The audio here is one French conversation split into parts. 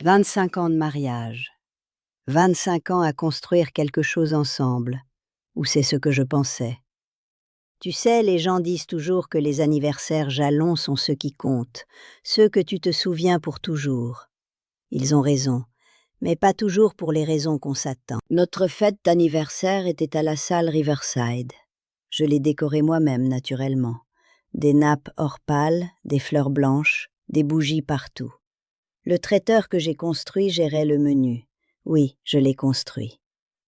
25 ans de mariage. 25 ans à construire quelque chose ensemble. Ou c'est ce que je pensais. Tu sais, les gens disent toujours que les anniversaires jalons sont ceux qui comptent, ceux que tu te souviens pour toujours. Ils ont raison, mais pas toujours pour les raisons qu'on s'attend. Notre fête d'anniversaire était à la salle Riverside. Je l'ai décorée moi-même, naturellement. Des nappes or pâle, des fleurs blanches, des bougies partout. Le traiteur que j'ai construit gérait le menu. Oui, je l'ai construit.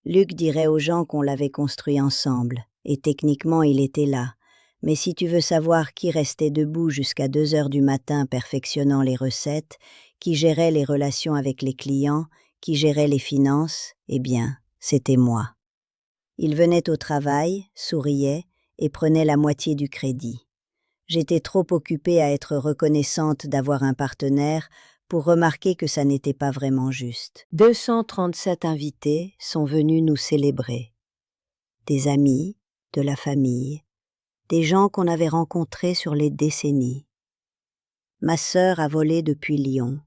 Luc dirait aux gens qu'on l'avait construit ensemble, et techniquement il était là. Mais si tu veux savoir qui restait debout jusqu'à 2 heures du matin perfectionnant les recettes, qui gérait les relations avec les clients, qui gérait les finances, eh bien, c'était moi. Il venait au travail, souriait et prenait la moitié du crédit. J'étais trop occupée à être reconnaissante d'avoir un partenaire pour remarquer que ça n'était pas vraiment juste. 237 invités sont venus nous célébrer. Des amis, de la famille, des gens qu'on avait rencontrés sur les décennies. Ma sœur a volé depuis Lyon.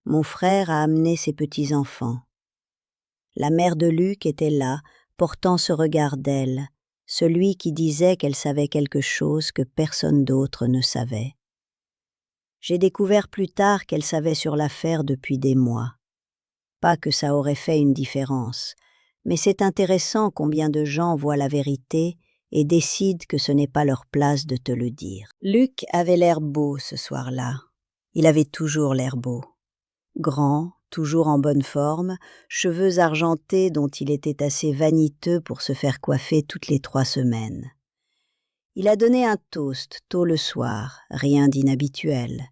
Mon frère a amené ses petits-enfants. La mère de Luc était là, portant ce regard d'elle, celui qui disait qu'elle savait quelque chose que personne d'autre ne savait. J'ai découvert plus tard qu'elle savait sur l'affaire depuis des mois. Pas que ça aurait fait une différence, mais c'est intéressant combien de gens voient la vérité et décident que ce n'est pas leur place de te le dire. Luc avait l'air beau ce soir-là. Il avait toujours l'air beau. Grand, toujours en bonne forme, cheveux argentés dont il était assez vaniteux pour se faire coiffer toutes les 3 semaines. Il a donné un toast tôt le soir, rien d'inhabituel.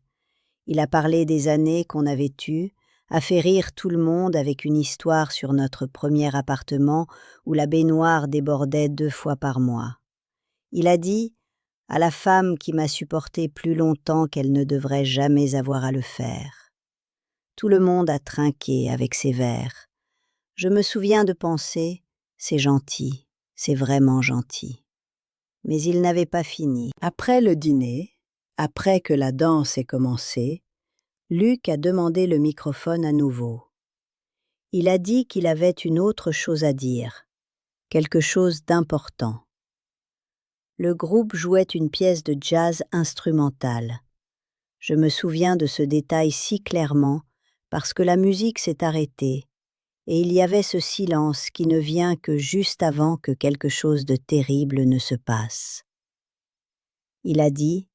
Il a parlé des années qu'on avait eues, a fait rire tout le monde avec une histoire sur notre premier appartement où la baignoire débordait 2 fois par mois. Il a dit « à la femme qui m'a supporté plus longtemps qu'elle ne devrait jamais avoir à le faire ». Tout le monde a trinqué avec ses verres. Je me souviens de penser « c'est gentil, c'est vraiment gentil ». Mais il n'avait pas fini. Après le dîner, après que la danse ait commencé, Luc a demandé le microphone à nouveau. Il a dit qu'il avait une autre chose à dire, quelque chose d'important. Le groupe jouait une pièce de jazz instrumentale. Je me souviens de ce détail si clairement parce que la musique s'est arrêtée et il y avait ce silence qui ne vient que juste avant que quelque chose de terrible ne se passe. Il a dit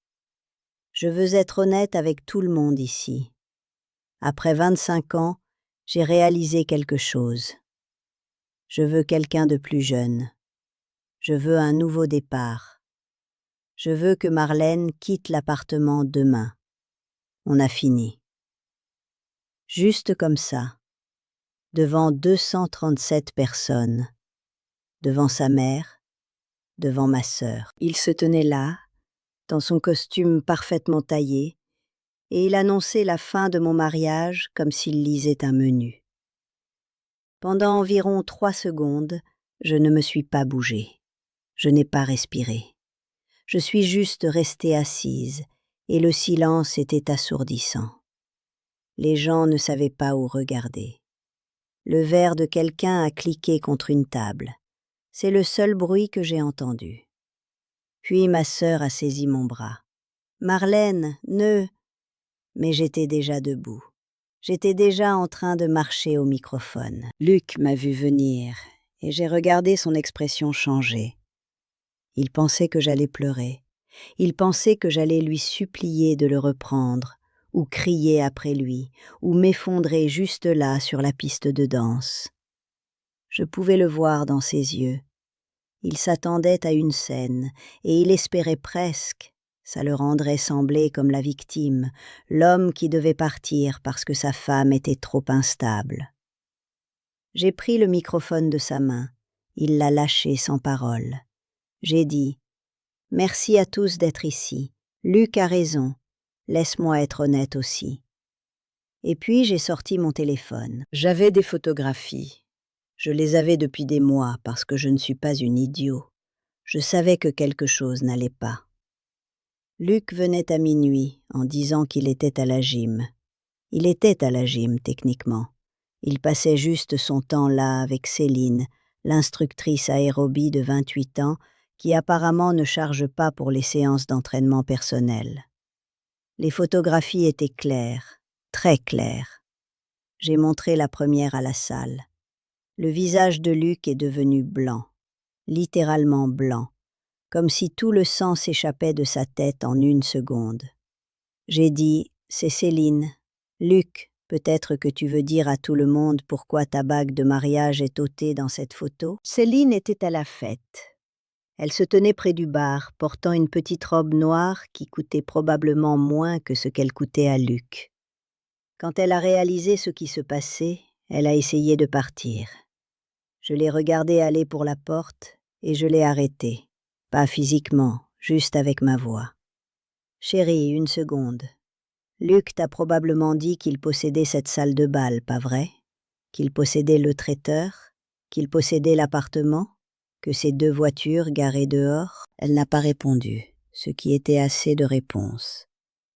« Je veux être honnête avec tout le monde ici. Après 25 ans, j'ai réalisé quelque chose. Je veux quelqu'un de plus jeune. Je veux un nouveau départ. Je veux que Marlène quitte l'appartement demain. On a fini. » Juste comme ça, devant 237 personnes, devant sa mère, devant ma sœur. Il se tenait là, dans son costume parfaitement taillé, et il annonçait la fin de mon mariage comme s'il lisait un menu. Pendant environ 3 secondes, je ne me suis pas bougée. Je n'ai pas respiré. Je suis juste restée assise, et le silence était assourdissant. Les gens ne savaient pas où regarder. Le verre de quelqu'un a cliqué contre une table. C'est le seul bruit que j'ai entendu. Puis ma sœur a saisi mon bras. « Marlène, ne... » Mais j'étais déjà debout. J'étais déjà en train de marcher au microphone. Luc m'a vu venir, et j'ai regardé son expression changer. Il pensait que j'allais pleurer. Il pensait que j'allais lui supplier de le reprendre, ou crier après lui, ou m'effondrer juste là sur la piste de danse. Je pouvais le voir dans ses yeux. Il s'attendait à une scène, et il espérait presque. Ça le rendrait sembler comme la victime, l'homme qui devait partir parce que sa femme était trop instable. J'ai pris le microphone de sa main. Il l'a lâché sans parole. J'ai dit « Merci à tous d'être ici. Luc a raison. Laisse-moi être honnête aussi. » Et puis j'ai sorti mon téléphone. J'avais des photographies. Je les avais depuis des mois parce que je ne suis pas une idiot. Je savais que quelque chose n'allait pas. Luc venait à minuit en disant qu'il était à la gym. Il était à la gym, techniquement. Il passait juste son temps là avec Céline, l'instructrice aérobie de 28 ans, qui apparemment ne charge pas pour les séances d'entraînement personnel. Les photographies étaient claires, très claires. J'ai montré la première à la salle. Le visage de Luc est devenu blanc, littéralement blanc, comme si tout le sang s'échappait de sa tête en une seconde. J'ai dit « C'est Céline. Luc, peut-être que tu veux dire à tout le monde pourquoi ta bague de mariage est ôtée dans cette photo ?» Céline était à la fête. Elle se tenait près du bar, portant une petite robe noire qui coûtait probablement moins que ce qu'elle coûtait à Luc. Quand elle a réalisé ce qui se passait, elle a essayé de partir. Je l'ai regardée aller pour la porte et je l'ai arrêtée. Pas physiquement, juste avec ma voix. « Chérie, une seconde. Luc t'a probablement dit qu'il possédait cette salle de bal, pas vrai? Qu'il possédait le traiteur? Qu'il possédait l'appartement? Que ces 2 voitures garées dehors? » Elle n'a pas répondu, ce qui était assez de réponse.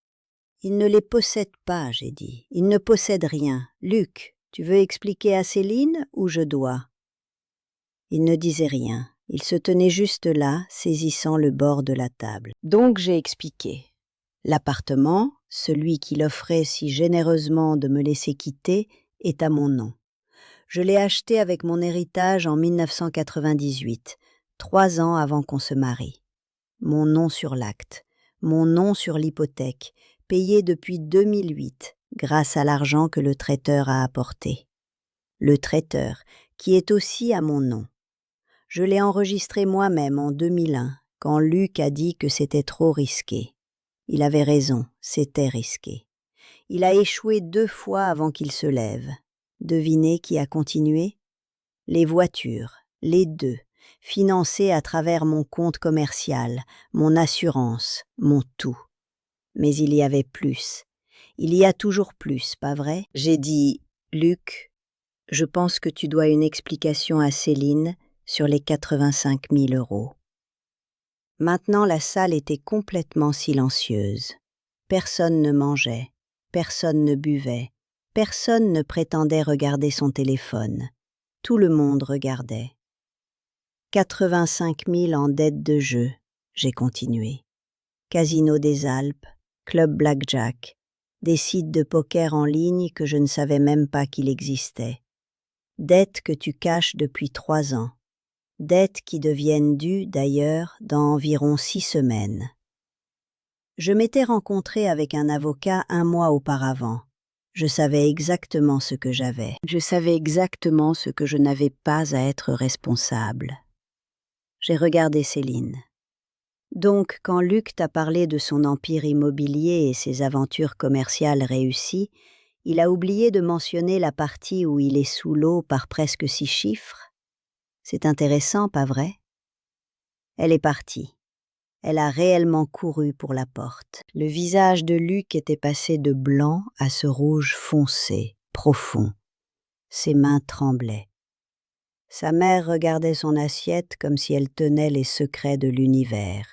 « Il ne les possède pas, j'ai dit. Il ne possède rien. Luc, tu veux expliquer à Céline ou je dois ?» Il ne disait rien. Il se tenait juste là, saisissant le bord de la table. Donc j'ai expliqué. L'appartement, celui qu'il offrait si généreusement de me laisser quitter, est à mon nom. Je l'ai acheté avec mon héritage en 1998, 3 ans avant qu'on se marie. Mon nom sur l'acte, mon nom sur l'hypothèque, payé depuis 2008, grâce à l'argent que le traiteur a apporté. Le traiteur, qui est aussi à mon nom. Je l'ai enregistré moi-même en 2001, quand Luc a dit que c'était trop risqué. Il avait raison, c'était risqué. Il a échoué 2 fois avant qu'il se lève. Devinez qui a continué? Les voitures, les 2, financées à travers mon compte commercial, mon assurance, mon tout. Mais il y avait plus. Il y a toujours plus, pas vrai? J'ai dit, Luc, je pense que tu dois une explication à Céline sur les 85 000 €. Maintenant, la salle était complètement silencieuse. Personne ne mangeait, personne ne buvait, personne ne prétendait regarder son téléphone. Tout le monde regardait. 85 000 en dette de jeu, j'ai continué. Casino des Alpes, club blackjack, des sites de poker en ligne que je ne savais même pas qu'il existait. Dettes que tu caches depuis 3 ans. Dettes qui deviennent dues, d'ailleurs, dans environ 6 semaines. Je m'étais rencontrée avec un avocat 1 mois auparavant. Je savais exactement ce que j'avais. Je savais exactement ce que je n'avais pas à être responsable. J'ai regardé Céline. Donc, quand Luc t'a parlé de son empire immobilier et ses aventures commerciales réussies, il a oublié de mentionner la partie où il est sous l'eau par presque 6 chiffres. C'est intéressant, pas vrai? Elle est partie. Elle a réellement couru pour la porte. Le visage de Luc était passé de blanc à ce rouge foncé, profond. Ses mains tremblaient. Sa mère regardait son assiette comme si elle tenait les secrets de l'univers.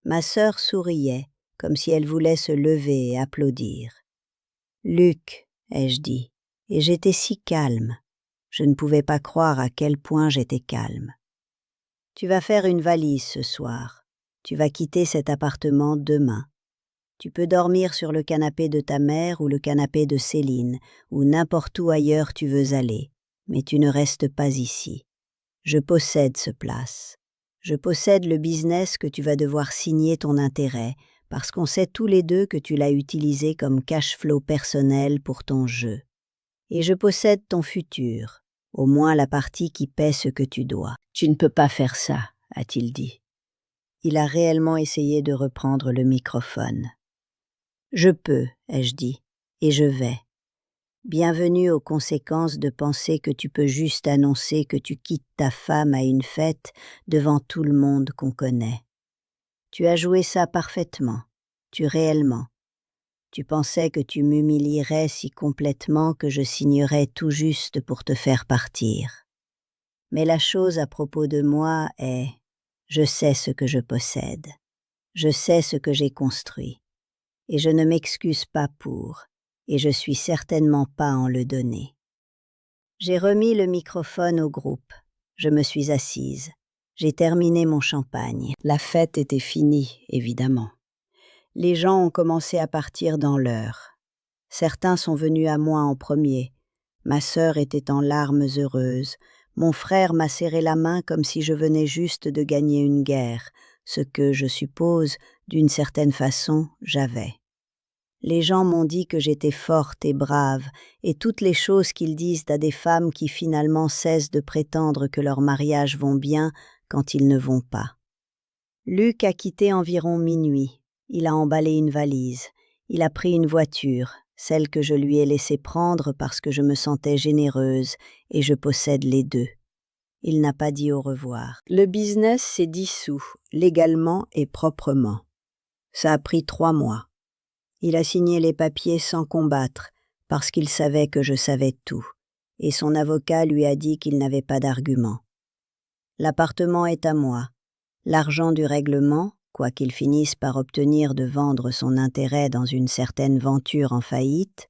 Ma sœur souriait, comme si elle voulait se lever et applaudir. « Luc », ai-je dit, et j'étais si calme. Je ne pouvais pas croire à quel point j'étais calme. « Tu vas faire une valise ce soir. Tu vas quitter cet appartement demain. Tu peux dormir sur le canapé de ta mère ou le canapé de Céline, ou n'importe où ailleurs tu veux aller, mais tu ne restes pas ici. Je possède ce place. Je possède le business que tu vas devoir signer ton intérêt, parce qu'on sait tous les 2 que tu l'as utilisé comme cash flow personnel pour ton jeu. Et je possède ton futur, au moins la partie qui paie ce que tu dois. Tu ne peux pas faire ça, a-t-il dit. Il a réellement essayé de reprendre le microphone. Je peux, ai-je dit, et je vais. Bienvenue aux conséquences de penser que tu peux juste annoncer que tu quittes ta femme à une fête devant tout le monde qu'on connaît. Tu as joué ça parfaitement, réellement. Tu pensais que tu m'humilierais si complètement que je signerais tout juste pour te faire partir. Mais la chose à propos de moi est, je sais ce que je possède, je sais ce que j'ai construit, et je ne m'excuse pas pour, et je suis certainement pas en le donner. J'ai remis le microphone au groupe. Je me suis assise. J'ai terminé mon champagne. La fête était finie, évidemment. Les gens ont commencé à partir dans l'heure. Certains sont venus à moi en premier. Ma sœur était en larmes heureuses. Mon frère m'a serré la main comme si je venais juste de gagner une guerre, ce que, je suppose, d'une certaine façon, j'avais. Les gens m'ont dit que j'étais forte et brave, et toutes les choses qu'ils disent à des femmes qui finalement cessent de prétendre que leurs mariages vont bien quand ils ne vont pas. Luc a quitté environ minuit. Il a emballé une valise. Il a pris une voiture, celle que je lui ai laissé prendre parce que je me sentais généreuse et je possède les deux. Il n'a pas dit au revoir. Le business s'est dissous, légalement et proprement. Ça a pris 3 mois. Il a signé les papiers sans combattre, parce qu'il savait que je savais tout, et son avocat lui a dit qu'il n'avait pas d'argument. L'appartement est à moi. L'argent du règlement, quoi qu'il finisse par obtenir de vendre son intérêt dans une certaine venture en faillite,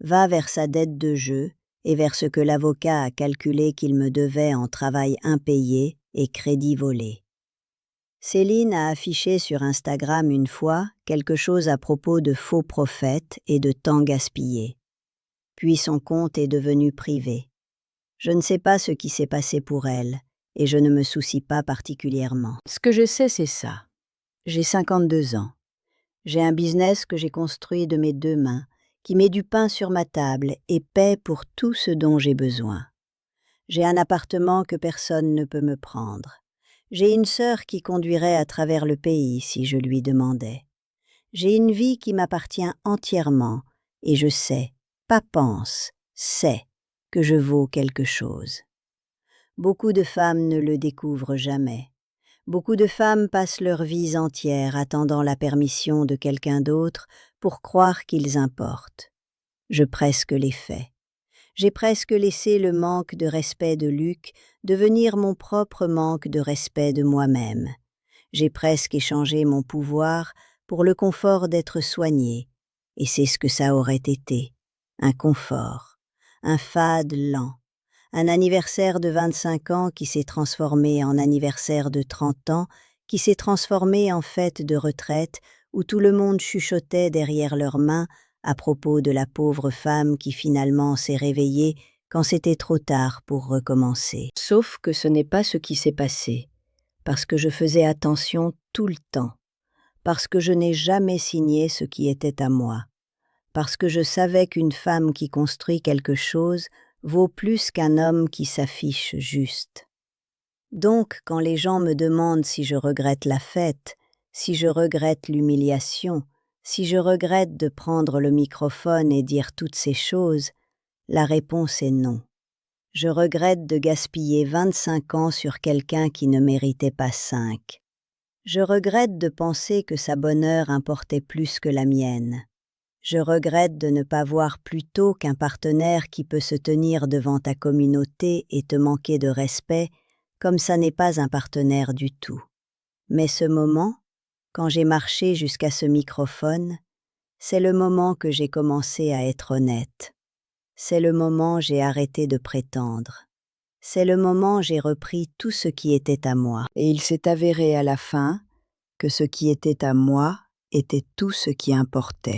va vers sa dette de jeu et vers ce que l'avocat a calculé qu'il me devait en travail impayé et crédit volé. Céline a affiché sur Instagram une fois quelque chose à propos de faux prophètes et de temps gaspillé. Puis son compte est devenu privé. Je ne sais pas ce qui s'est passé pour elle, et je ne me soucie pas particulièrement. Ce que je sais, c'est ça. J'ai 52 ans. J'ai un business que j'ai construit de mes 2 mains, qui met du pain sur ma table et paie pour tout ce dont j'ai besoin. J'ai un appartement que personne ne peut me prendre. J'ai une sœur qui conduirait à travers le pays si je lui demandais. J'ai une vie qui m'appartient entièrement et je sais, pas pense, sais que je vaux quelque chose. Beaucoup de femmes ne le découvrent jamais. Beaucoup de femmes passent leur vie entière attendant la permission de quelqu'un d'autre pour croire qu'ils importent. Je presque l'ai fait. J'ai presque laissé le manque de respect de Luc devenir mon propre manque de respect de moi-même. J'ai presque échangé mon pouvoir pour le confort d'être soignée, et c'est ce que ça aurait été, un confort, un fade lent, un anniversaire de 25 ans qui s'est transformé en anniversaire de 30 ans, qui s'est transformé en fête de retraite où tout le monde chuchotait derrière leurs mains à propos de la pauvre femme qui finalement s'est réveillée quand c'était trop tard pour recommencer. Sauf que ce n'est pas ce qui s'est passé, parce que je faisais attention tout le temps, parce que je n'ai jamais signé ce qui était à moi, parce que je savais qu'une femme qui construit quelque chose vaut plus qu'un homme qui s'affiche juste. Donc, quand les gens me demandent si je regrette la fête, si je regrette l'humiliation, si je regrette de prendre le microphone et dire toutes ces choses, la réponse est non. Je regrette de gaspiller 25 ans sur quelqu'un qui ne méritait pas 5. Je regrette de penser que sa bonne heure importait plus que la mienne. Je regrette de ne pas voir plus tôt qu'un partenaire qui peut se tenir devant ta communauté et te manquer de respect, comme ça n'est pas un partenaire du tout. Mais ce moment, quand j'ai marché jusqu'à ce microphone, c'est le moment que j'ai commencé à être honnête. C'est le moment j'ai arrêté de prétendre. C'est le moment j'ai repris tout ce qui était à moi. Et il s'est avéré à la fin que ce qui était à moi était tout ce qui importait.